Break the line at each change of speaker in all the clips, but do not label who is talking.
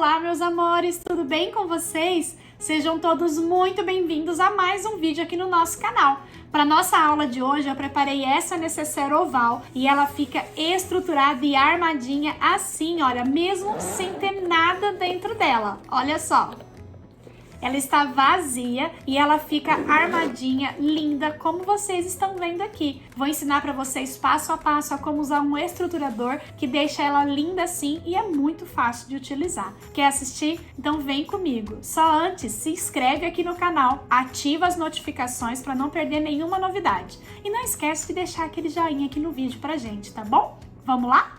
Olá, meus amores, tudo bem com vocês? Sejam todos muito bem-vindos a mais um vídeo aqui no nosso canal. Para nossa aula de hoje, eu preparei essa necessaire oval e ela fica estruturada e armadinha assim, olha, mesmo sem ter nada dentro dela. Olha só. Ela está vazia e ela fica armadinha, linda, como vocês estão vendo aqui. Vou ensinar para vocês passo a passo a como usar um estruturador que deixa ela linda assim e é muito fácil de utilizar. Quer assistir? Então vem comigo. Só antes, se inscreve aqui no canal, ativa as notificações para não perder nenhuma novidade. E não esquece de deixar aquele joinha aqui no vídeo pra gente, tá bom? Vamos lá?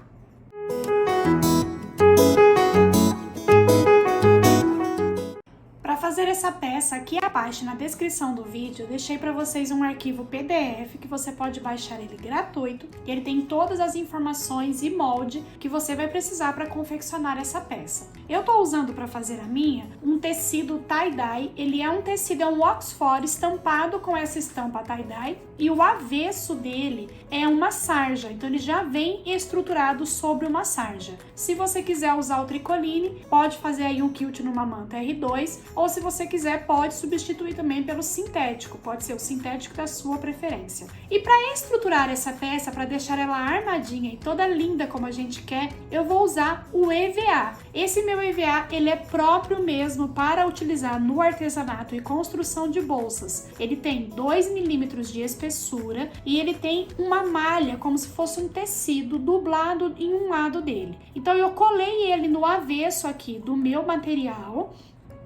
Para fazer essa peça, aqui abaixo na descrição do vídeo, eu deixei para vocês um arquivo PDF que você pode baixar ele gratuito. E ele tem todas as informações e molde que você vai precisar para confeccionar essa peça. Eu estou usando para fazer a minha um tecido tie-dye. Ele é um tecido, é um Oxford estampado com essa estampa tie-dye. E o avesso dele é uma sarja, então ele já vem estruturado sobre uma sarja. Se você quiser usar o tricoline, pode fazer aí um quilt numa manta R2, ou se você quiser, pode substituir também pelo sintético, pode ser o sintético da sua preferência. E para estruturar essa peça, para deixar ela armadinha e toda linda como a gente quer, eu vou usar o EVA. Esse meu EVA, ele é próprio mesmo para utilizar no artesanato e construção de bolsas. Ele tem 2 milímetros de espessura e ele tem uma malha como se fosse um tecido dublado em um lado dele. Então eu colei ele no avesso aqui do meu material.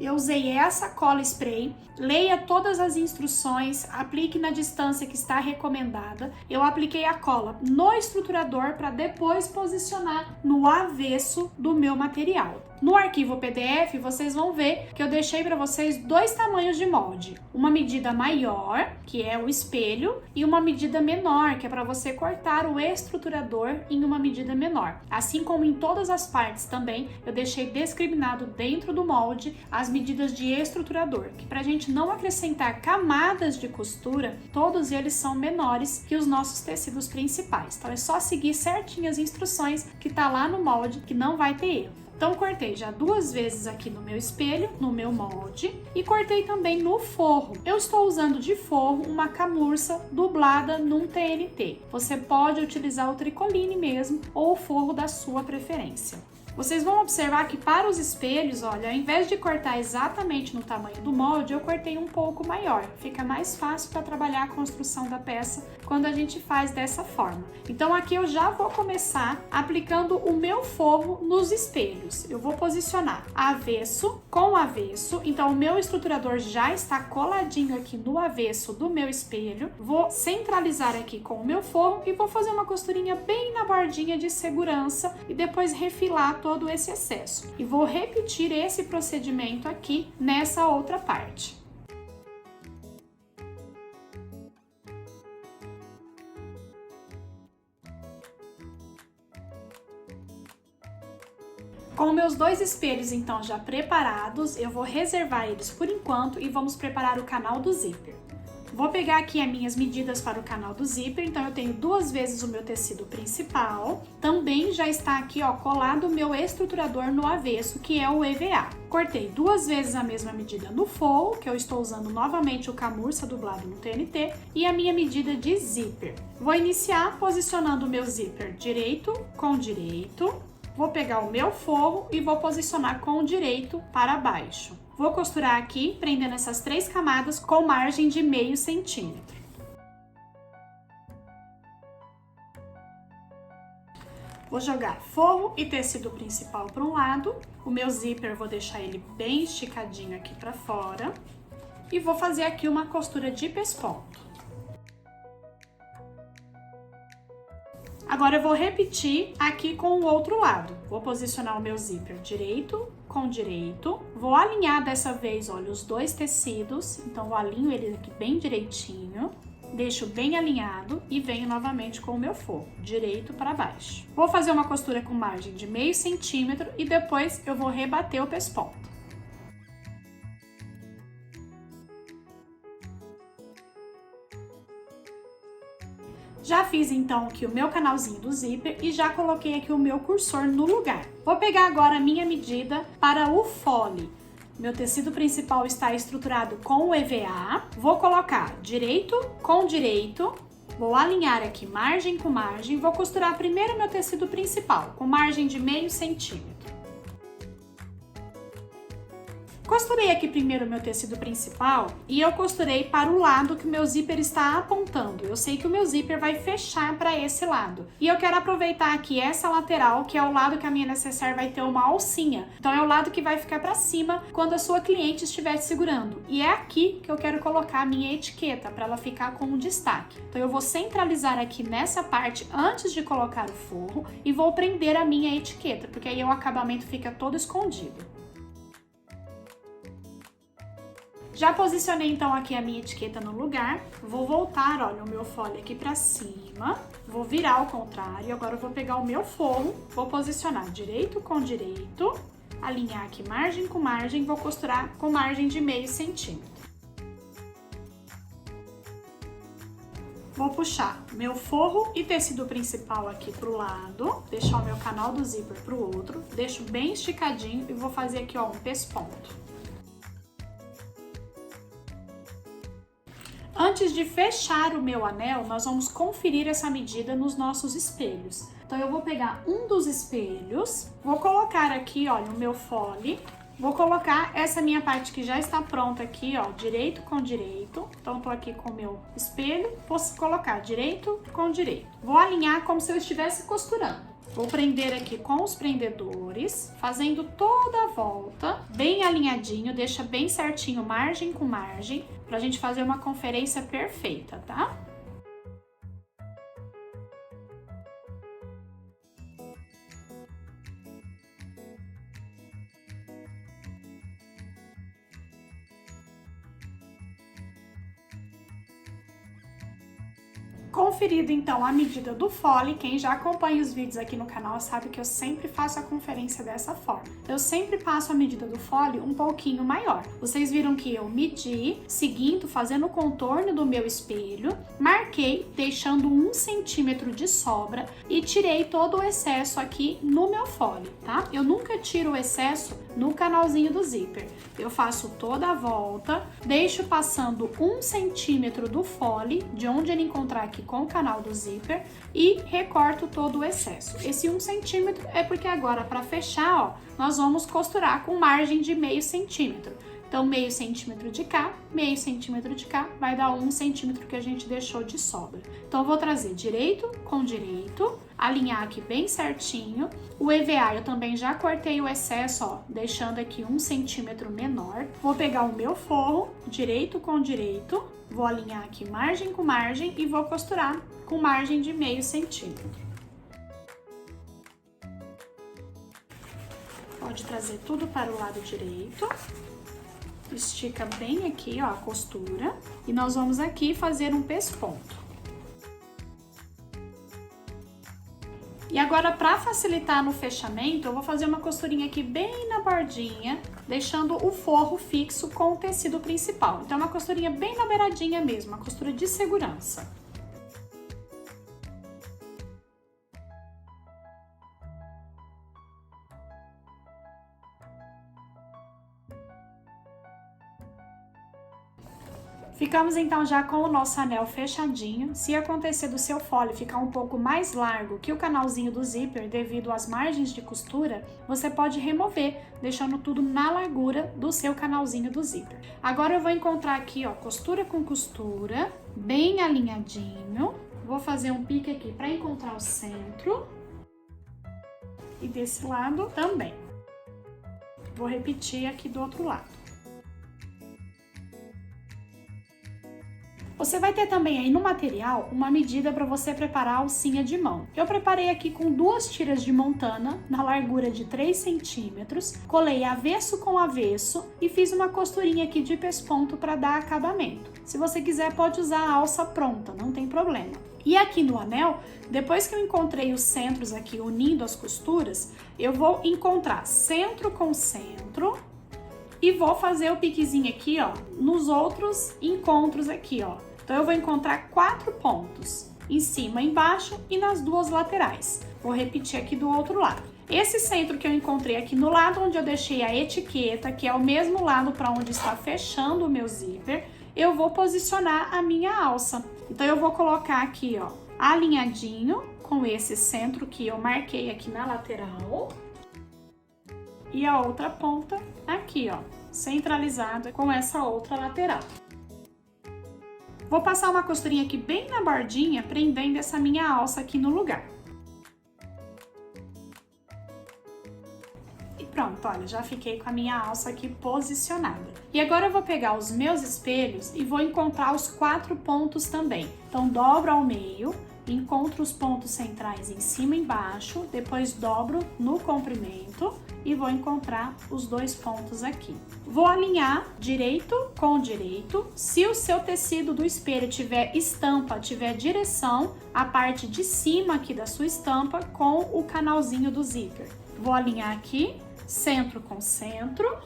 Eu usei essa cola spray, leia todas as instruções, aplique na distância que está recomendada. Eu apliquei a cola no estruturador para depois posicionar no avesso do meu material. No arquivo PDF, vocês vão ver que eu deixei para vocês 2 tamanhos de molde. Uma medida maior, que é o espelho, e uma medida menor, que é para você cortar o estruturador em uma medida menor. Assim como em todas as partes também, eu deixei discriminado dentro do molde as medidas de estruturador, que para a gente não acrescentar camadas de costura, todos eles são menores que os nossos tecidos principais. Então é só seguir certinho as instruções que tá lá no molde, que não vai ter erro. Então cortei já 2 vezes aqui no meu espelho, no meu molde, e cortei também no forro. Eu estou usando de forro uma camurça dublada num TNT. Você pode utilizar o tricoline mesmo ou o forro da sua preferência. Vocês vão observar que para os espelhos, olha, ao invés de cortar exatamente no tamanho do molde, eu cortei um pouco maior. Fica mais fácil para trabalhar a construção da peça quando a gente faz dessa forma. Então aqui eu já vou começar aplicando o meu forro nos espelhos. Eu vou posicionar avesso com avesso, então o meu estruturador já está coladinho aqui no avesso do meu espelho. Vou centralizar aqui com o meu forro e vou fazer uma costurinha bem na bordinha de segurança e depois refilar todo esse excesso. E vou repetir esse procedimento aqui nessa outra parte. Com meus 2 espelhos então já preparados, eu vou reservar eles por enquanto e vamos preparar o canal do zíper. Vou pegar aqui as minhas medidas para o canal do zíper, então eu tenho 2 vezes o meu tecido principal. Também já está aqui, ó, colado o meu estruturador no avesso, que é o EVA. Cortei 2 vezes a mesma medida no forro, que eu estou usando novamente o camurça dublado no TNT, e a minha medida de zíper. Vou iniciar posicionando o meu zíper direito com direito. Vou pegar o meu forro e vou posicionar com o direito para baixo. Vou costurar aqui, prendendo essas 3 camadas com margem de meio centímetro. Vou jogar forro e tecido principal para um lado. O meu zíper, vou deixar ele bem esticadinho aqui para fora. E vou fazer aqui uma costura de pesponto. Agora eu vou repetir aqui com o outro lado. Vou posicionar o meu zíper direito com direito. Vou alinhar dessa vez, olha, os 2 tecidos. Então, eu alinho ele aqui bem direitinho. Deixo bem alinhado e venho novamente com o meu forro, direito para baixo. Vou fazer uma costura com margem de meio centímetro e depois eu vou rebater o pesponto. Já fiz então aqui o meu canalzinho do zíper e já coloquei aqui o meu cursor no lugar. Vou pegar agora a minha medida para o fole. Meu tecido principal está estruturado com o EVA. Vou colocar direito com direito. Vou alinhar aqui margem com margem. Vou costurar primeiro meu tecido principal, com margem de meio centímetro. Costurei aqui primeiro o meu tecido principal e eu costurei para o lado que o meu zíper está apontando. Eu sei que o meu zíper vai fechar para esse lado. E eu quero aproveitar aqui essa lateral, que é o lado que a minha necessaire vai ter uma alcinha. Então é o lado que vai ficar para cima quando a sua cliente estiver segurando. E é aqui que eu quero colocar a minha etiqueta, para ela ficar com um destaque. Então eu vou centralizar aqui nessa parte antes de colocar o forro e vou prender a minha etiqueta, porque aí o acabamento fica todo escondido. Já posicionei então aqui a minha etiqueta no lugar, vou voltar, olha, o meu fole aqui pra cima, vou virar ao contrário, agora eu vou pegar o meu forro, vou posicionar direito com direito, alinhar aqui margem com margem, vou costurar com margem de meio centímetro. Vou puxar meu forro e tecido principal aqui pro lado, deixar o meu canal do zíper pro outro, deixo bem esticadinho e vou fazer aqui, ó, um pesponto. Antes de fechar o meu anel, nós vamos conferir essa medida nos nossos espelhos. Então, eu vou pegar um dos espelhos, vou colocar aqui, olha, o meu fole, vou colocar essa minha parte que já está pronta aqui, ó, direito com direito. Então, tô aqui com o meu espelho, vou colocar direito com direito. Vou alinhar como se eu estivesse costurando. Vou prender aqui com os prendedores, fazendo toda a volta, bem alinhadinho, deixa bem certinho, margem com margem, pra gente fazer uma conferência perfeita, tá? Conferido então a medida do fole, quem já acompanha os vídeos aqui no canal sabe que eu sempre faço a conferência dessa forma. Eu sempre passo a medida do fole um pouquinho maior. Vocês viram que eu medi, seguindo, fazendo o contorno do meu espelho, marquei, deixando 1 centímetro de sobra e tirei todo o excesso aqui no meu fole, tá? Eu nunca tiro o excesso no canalzinho do zíper. Eu faço toda a volta, deixo passando 1 centímetro do fole, de onde ele encontrar aqui com o canal do zíper, e recorto todo o excesso. Esse 1 centímetro é porque agora, para fechar, ó, nós vamos costurar com margem de meio centímetro. Então, meio centímetro de cá, meio centímetro de cá, vai dar 1 centímetro que a gente deixou de sobra. Então, eu vou trazer direito com direito, alinhar aqui bem certinho. O EVA eu também já cortei o excesso, ó, deixando aqui 1 centímetro menor. Vou pegar o meu forro, direito com direito, vou alinhar aqui margem com margem e vou costurar com margem de meio centímetro. Pode trazer tudo para o lado direito. Estica bem aqui, ó, a costura. E nós vamos aqui fazer um pesponto. E agora, para facilitar no fechamento, eu vou fazer uma costurinha aqui bem na bordinha, deixando o forro fixo com o tecido principal. Então, é uma costurinha bem na beiradinha mesmo, uma costura de segurança. Ficamos então já com o nosso anel fechadinho. Se acontecer do seu fole ficar um pouco mais largo que o canalzinho do zíper devido às margens de costura, você pode remover, deixando tudo na largura do seu canalzinho do zíper. Agora eu vou encontrar aqui, ó, costura com costura, bem alinhadinho. Vou fazer um pique aqui para encontrar o centro. E desse lado também. Vou repetir aqui do outro lado. Você vai ter também aí no material uma medida para você preparar a alcinha de mão. Eu preparei aqui com 2 tiras de montana na largura de 3 centímetros, colei avesso com avesso e fiz uma costurinha aqui de pesponto para dar acabamento. Se você quiser pode usar a alça pronta, não tem problema. E aqui no anel, depois que eu encontrei os centros aqui unindo as costuras, eu vou encontrar centro com centro e vou fazer o piquezinho aqui, ó, nos outros encontros aqui, ó. Então, eu vou encontrar 4 pontos. em cima, embaixo e nas duas laterais. Vou repetir aqui do outro lado. Esse centro que eu encontrei aqui no lado onde eu deixei a etiqueta, que é o mesmo lado para onde está fechando o meu zíper, eu vou posicionar a minha alça. Então eu vou colocar aqui, ó, alinhadinho com esse centro que eu marquei aqui na lateral. E a outra ponta aqui, ó, centralizada com essa outra lateral. Vou passar uma costurinha aqui bem na bordinha, prendendo essa minha alça aqui no lugar. E pronto, olha, já fiquei com a minha alça aqui posicionada. E agora eu vou pegar os meus espelhos e vou encontrar os 4 pontos também. Então, dobro ao meio, encontro os pontos centrais em cima e embaixo, depois dobro no comprimento e vou encontrar os 2 pontos aqui. Vou alinhar direito com direito. Se o seu tecido do espelho tiver estampa, tiver direção, a parte de cima aqui da sua estampa com o canalzinho do zíper. Vou alinhar aqui, centro com centro.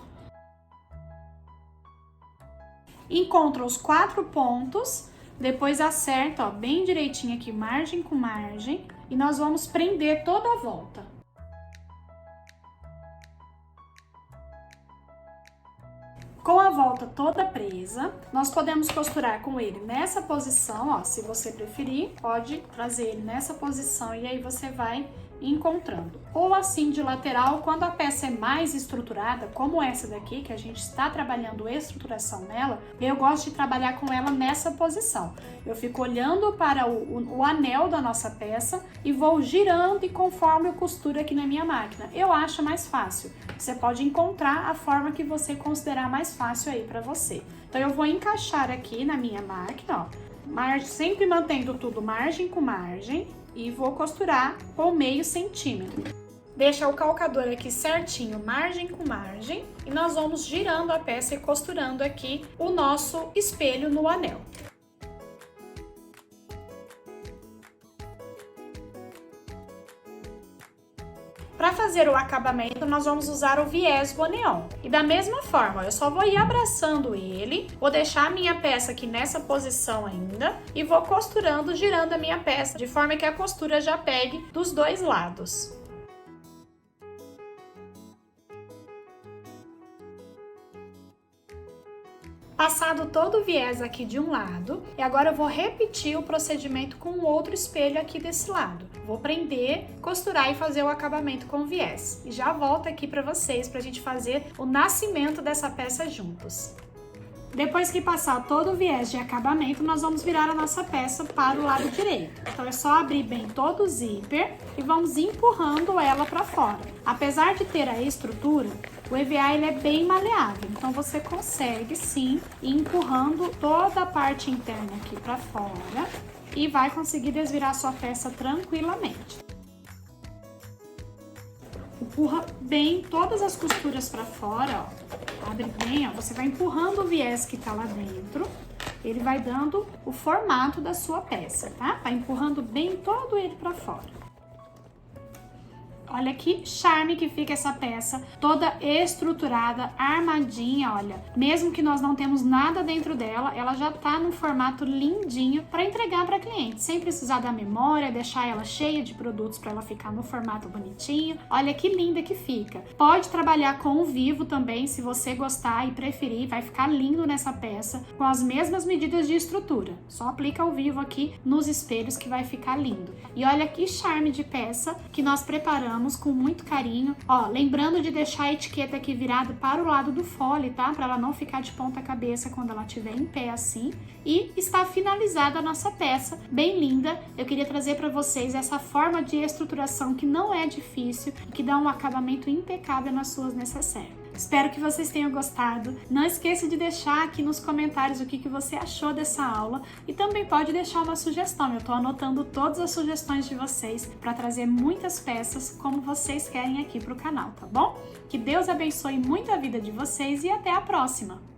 Encontro os 4 pontos. Depois acerta, ó, bem direitinho aqui, margem com margem, e nós vamos prender toda a volta. Com a volta toda presa, nós podemos costurar com ele nessa posição, ó, se você preferir, pode trazer ele nessa posição e aí você vai encontrando. Ou assim de lateral, quando a peça é mais estruturada, como essa daqui, que a gente está trabalhando estruturação nela, eu gosto de trabalhar com ela nessa posição. Eu fico olhando para o anel da nossa peça e vou girando e conforme eu costuro aqui na minha máquina. Eu acho mais fácil. Você pode encontrar a forma que você considerar mais fácil aí para você. Então eu vou encaixar aqui na minha máquina, ó, sempre mantendo tudo margem com margem, e vou costurar com meio centímetro. Deixa o calcador aqui certinho, margem com margem, e nós vamos girando a peça e costurando aqui o nosso espelho no anel. Para fazer o acabamento, nós vamos usar o viés boneon. E da mesma forma, eu só vou ir abraçando ele, vou deixar a minha peça aqui nessa posição ainda e vou costurando, girando a minha peça, de forma que a costura já pegue dos 2 lados. Passado todo o viés aqui de um lado, e agora eu vou repetir o procedimento com o outro espelho aqui desse lado. Vou prender, costurar e fazer o acabamento com viés. E já volto aqui para vocês, para a gente fazer o nascimento dessa peça juntos. Depois que passar todo o viés de acabamento, nós vamos virar a nossa peça para o lado direito. Então é só abrir bem todo o zíper e vamos empurrando ela para fora. Apesar de ter a estrutura, o EVA ele é bem maleável, então você consegue sim ir empurrando toda a parte interna aqui para fora e vai conseguir desvirar sua peça tranquilamente. Empurra bem todas as costuras para fora, ó. Abre bem, ó. Você vai empurrando o viés que tá lá dentro, ele vai dando o formato da sua peça, tá? Vai empurrando bem todo ele para fora. Olha que charme que fica essa peça, toda estruturada, armadinha, olha. Mesmo que nós não temos nada dentro dela, ela já tá num formato lindinho para entregar para cliente, sem precisar da memória, deixar ela cheia de produtos para ela ficar no formato bonitinho. Olha que linda que fica. Pode trabalhar com o vivo também, se você gostar e preferir, vai ficar lindo nessa peça, com as mesmas medidas de estrutura. Só aplica o vivo aqui nos espelhos que vai ficar lindo. E olha que charme de peça que nós preparamos com muito carinho, ó, lembrando de deixar a etiqueta aqui virada para o lado do fole, tá? Para ela não ficar de ponta cabeça quando ela estiver em pé assim. E está finalizada a nossa peça, bem linda. Eu queria trazer para vocês essa forma de estruturação que não é difícil e que dá um acabamento impecável nas suas necessaires. Espero que vocês tenham gostado. Não esqueça de deixar aqui nos comentários o que você achou dessa aula e também pode deixar uma sugestão. Eu estou anotando todas as sugestões de vocês para trazer muitas peças como vocês querem aqui para o canal, tá bom? Que Deus abençoe muito a vida de vocês e até a próxima!